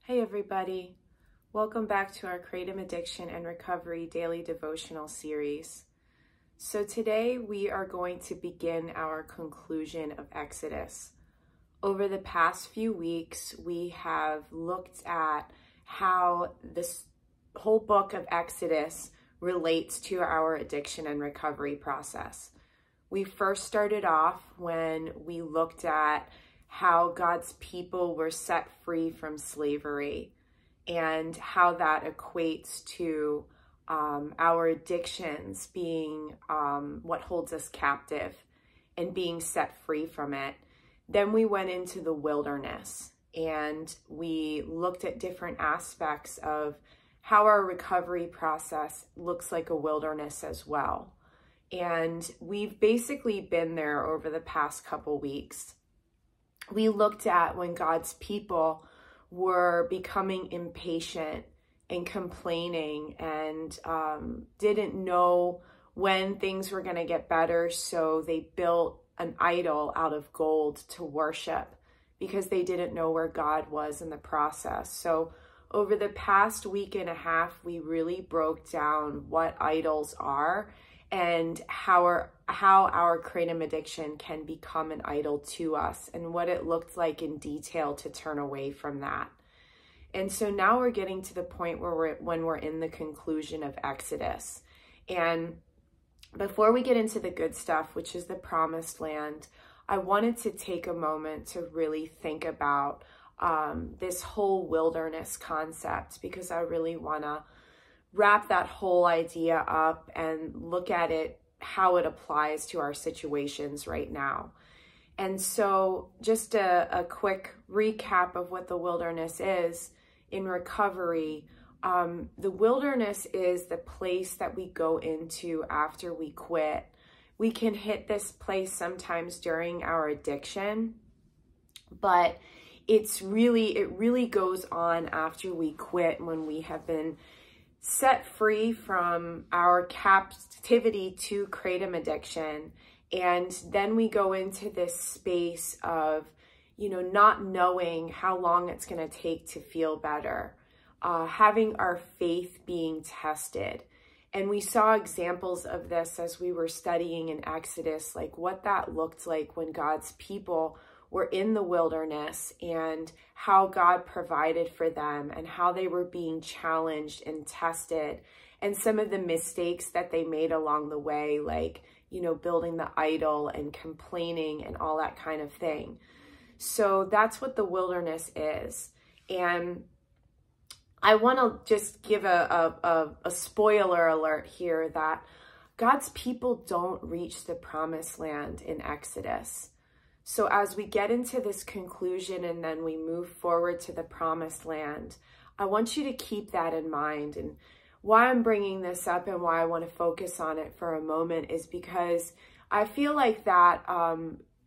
Hey everybody, welcome back to our Kratom Addiction and Recovery Daily Devotional series. So today we are going to begin our conclusion of Exodus. Over the past few weeks, we have looked at how this whole book of Exodus relates to our addiction and recovery process. We first started off when we looked at how God's people were set free from slavery and how that equates to our addictions being what holds us captive and being set free from it. Then we went into the wilderness and we looked at different aspects of how our recovery process looks like a wilderness as well. And we've basically been there over the past couple weeks. We looked at when God's people were becoming impatient and complaining and didn't know when things were going to get better, so they built an idol out of gold to worship because they didn't know where God was in the process. So over the past week and a half, we really broke down what idols are and how our kratom addiction can become an idol to us and what it looked like in detail to turn away from that. And so now we're getting to the point where when we're in the conclusion of Exodus. And before we get into the good stuff, which is the promised land, I wanted to take a moment to really think about this whole wilderness concept, because I really want to wrap that whole idea up and look at it, how it applies to our situations right now. And so just a quick recap of what the wilderness is in recovery. The wilderness is the place that we go into after we quit. We can hit this place sometimes during our addiction, but it really goes on after we quit, when we have been set free from our captivity to kratom addiction. And then we go into this space of, not knowing how long it's going to take to feel better, having our faith being tested. And we saw examples of this as we were studying in Exodus, like what that looked like when God's people were in the wilderness and how God provided for them and how they were being challenged and tested, and some of the mistakes that they made along the way, like, building the idol and complaining and all that kind of thing. So that's what the wilderness is. And I want to just give a spoiler alert here that God's people don't reach the promised land in Exodus. So as we get into this conclusion and then we move forward to the promised land, I want you to keep that in mind. And why I'm bringing this up and why I want to focus on it for a moment is because I feel like that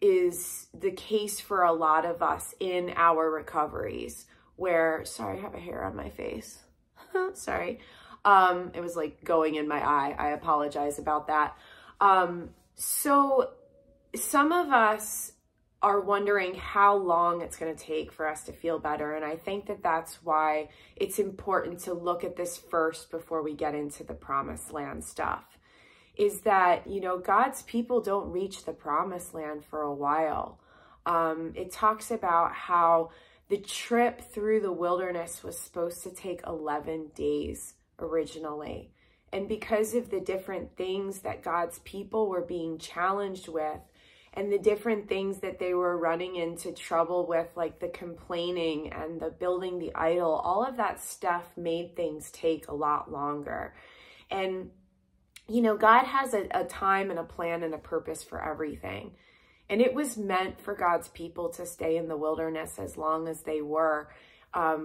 is the case for a lot of us in our recoveries where, sorry, I have a hair on my face. Sorry. It was like going in my eye. I apologize about that. So some of us are wondering how long it's going to take for us to feel better. And I think that that's why it's important to look at this first before we get into the promised land stuff, is that, God's people don't reach the promised land for a while. It talks about how the trip through the wilderness was supposed to take 11 days originally. And because of the different things that God's people were being challenged with, and the different things that they were running into trouble with, like the complaining and the building the idol, all of that stuff made things take a lot longer. And, God has a time and a plan and a purpose for everything. And it was meant for God's people to stay in the wilderness as long as they were,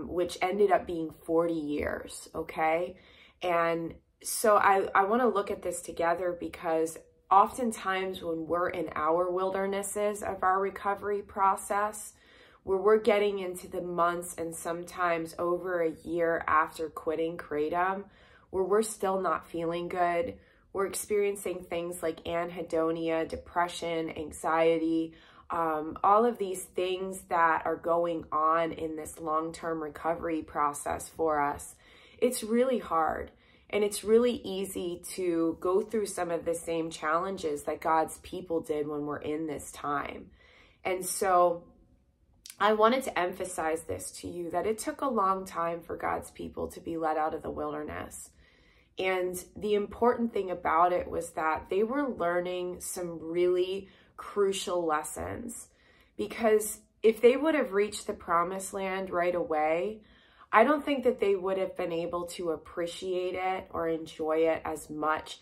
which ended up being 40 years, okay? And so I want to look at this together, because oftentimes when we're in our wildernesses of our recovery process, where we're getting into the months and sometimes over a year after quitting kratom, where we're still not feeling good, we're experiencing things like anhedonia, depression, anxiety, all of these things that are going on in this long-term recovery process for us, it's really hard. And it's really easy to go through some of the same challenges that God's people did when we're in this time. And so I wanted to emphasize this to you, that it took a long time for God's people to be led out of the wilderness. And the important thing about it was that they were learning some really crucial lessons, because if they would have reached the promised land right away, I don't think that they would have been able to appreciate it or enjoy it as much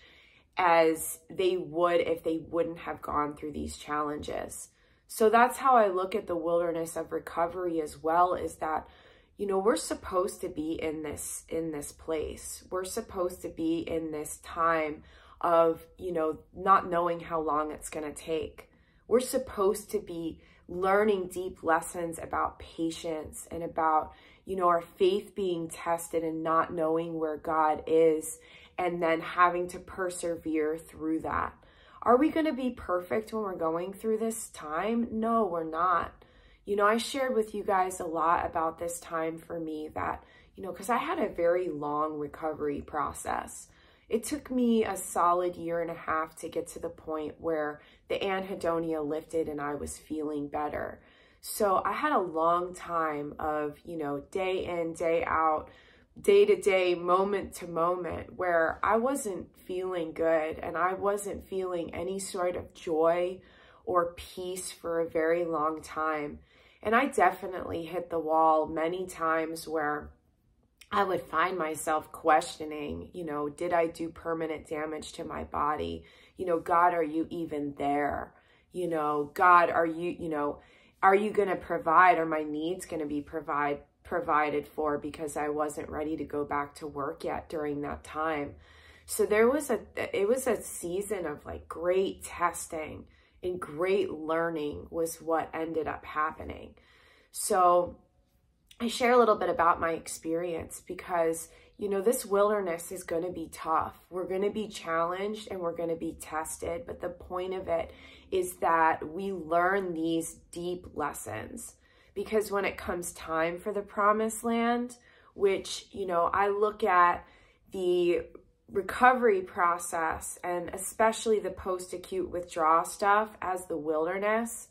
as they would if they wouldn't have gone through these challenges. So that's how I look at the wilderness of recovery as well, is that, you know, we're supposed to be in this place. We're supposed to be in this time of, you know, not knowing how long it's going to take. We're supposed to be learning deep lessons about patience and about, you know, our faith being tested and not knowing where God is, and then having to persevere through that. Are we going to be perfect when we're going through this time? No, we're not. You know, I shared with you guys a lot about this time for me, that, you know, because I had a very long recovery process. It took me a solid 1.5 years to get to the point where the anhedonia lifted and I was feeling better. So I had a long time of, you know, day in, day out, day to day, moment to moment, where I wasn't feeling good and I wasn't feeling any sort of joy or peace for a very long time. And I definitely hit the wall many times where I would find myself questioning, you know, did I do permanent damage to my body? You know, God, are you even there? You know, God, are you going to provide? Are my needs going to be provided for? Because I wasn't ready to go back to work yet during that time. So it was a season of like great testing and great learning was what ended up happening. So I share a little bit about my experience because, you know, this wilderness is going to be tough. We're going to be challenged and we're going to be tested. But the point of it is that we learn these deep lessons, because when it comes time for the promised land, which, you know, I look at the recovery process and especially the post-acute withdrawal stuff as the wilderness.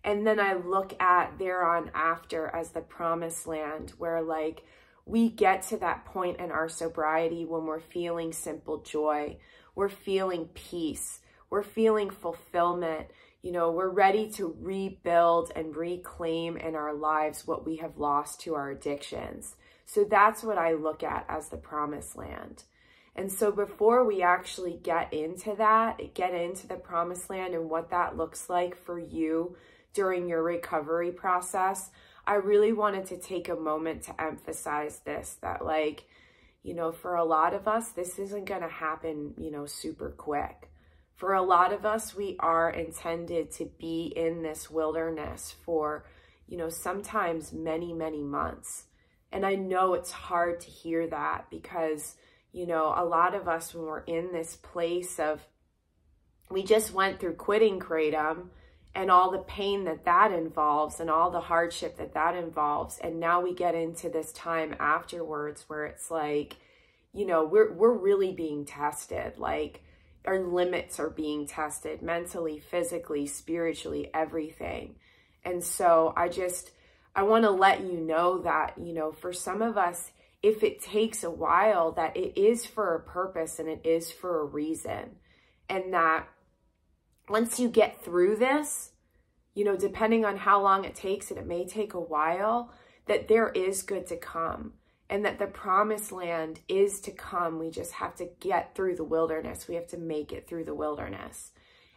And then I look at thereon after as the promised land, where like we get to that point in our sobriety when we're feeling simple joy, we're feeling peace, we're feeling fulfillment. You know, we're ready to rebuild and reclaim in our lives what we have lost to our addictions. So that's what I look at as the promised land. And so before we actually get into the promised land and what that looks like for you during your recovery process, I really wanted to take a moment to emphasize this, that like, you know, for a lot of us, this isn't going to happen, you know, super quick. For a lot of us, we are intended to be in this wilderness for, you know, sometimes many, many months. And I know it's hard to hear that because, you know, a lot of us, when we're in this place of, we just went through quitting kratom and all the pain that that involves and all the hardship that that involves. And now we get into this time afterwards where it's like, you know, we're really being tested. Like our limits are being tested mentally, physically, spiritually, everything. And so I want to let you know that, you know, for some of us, if it takes a while, that it is for a purpose and it is for a reason. And that once you get through this, you know, depending on how long it takes, and it may take a while, that there is good to come and that the promised land is to come. We just have to get through the wilderness. We have to make it through the wilderness.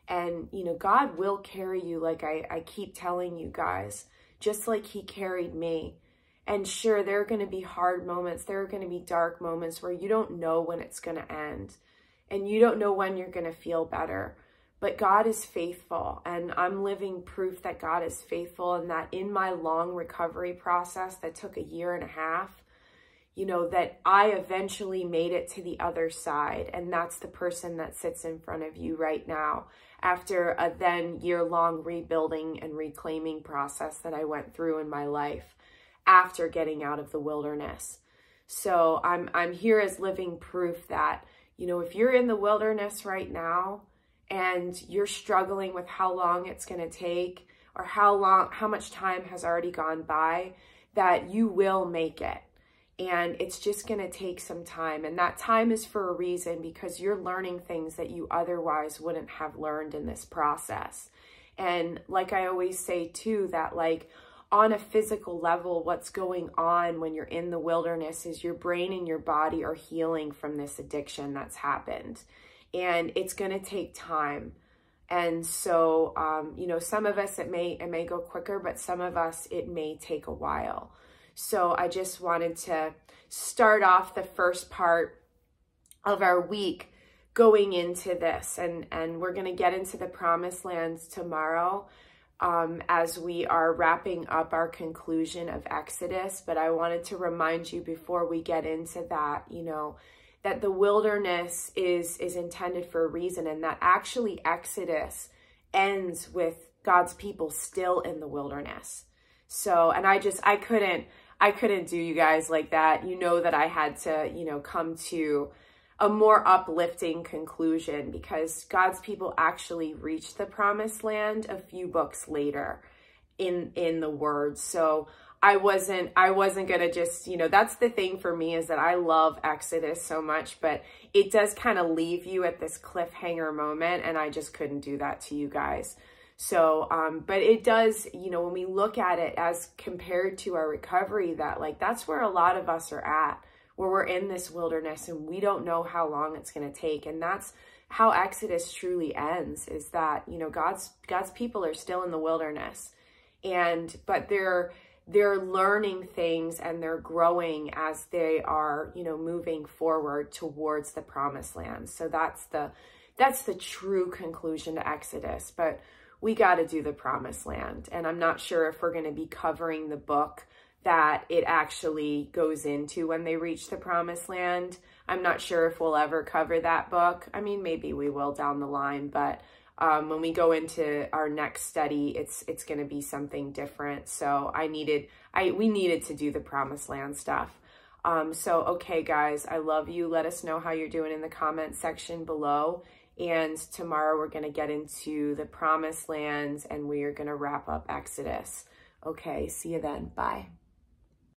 And, you know, God will carry you, like I keep telling you guys, just like he carried me. And sure, there are going to be hard moments. There are going to be dark moments where you don't know when it's going to end. And you don't know when you're going to feel better. But God is faithful. And I'm living proof that God is faithful. And that in my long recovery process that took 1.5 years, that I eventually made it to the other side. And that's the person that sits in front of you right now after a then year-long rebuilding and reclaiming process that I went through in my life after getting out of the wilderness. So I'm here as living proof that, if you're in the wilderness right now and you're struggling with how long it's going to take or how much time has already gone by, that you will make it. And it's just going to take some time. And that time is for a reason, because you're learning things that you otherwise wouldn't have learned in this process. And like I always say too, that like on a physical level, what's going on when you're in the wilderness is your brain and your body are healing from this addiction that's happened. And it's going to take time. And so, some of us, it may go quicker, but some of us, it may take a while. So I just wanted to start off the first part of our week going into this. And we're going to get into the promised lands tomorrow as we are wrapping up our conclusion of Exodus. But I wanted to remind you before we get into that, that the wilderness is intended for a reason, and that actually Exodus ends with God's people still in the wilderness. So, and I couldn't do you guys like that. That I had to, come to a more uplifting conclusion, because God's people actually reached the promised land a few books later in the Word. So I wasn't going to just, that's the thing for me, is that I love Exodus so much, but it does kind of leave you at this cliffhanger moment, and I just couldn't do that to you guys. So, but it does, when we look at it as compared to our recovery, that like, that's where a lot of us are at, where we're in this wilderness and we don't know how long it's going to take. And that's how Exodus truly ends, is that, God's people are still in the wilderness, but they're learning things and they're growing as they are, moving forward towards the promised land. So that's the true conclusion to Exodus. But we got to do the promised land. And I'm not sure if we're going to be covering the book that it actually goes into when they reach the promised land. I'm not sure if we'll ever cover that book. I mean, maybe we will down the line, but when we go into our next study, it's going to be something different. So we needed to do the promised land stuff. So, okay, guys, I love you. Let us know how you're doing in the comment section below. And tomorrow we're going to get into the promised lands and we are going to wrap up Exodus. Okay, see you then. Bye.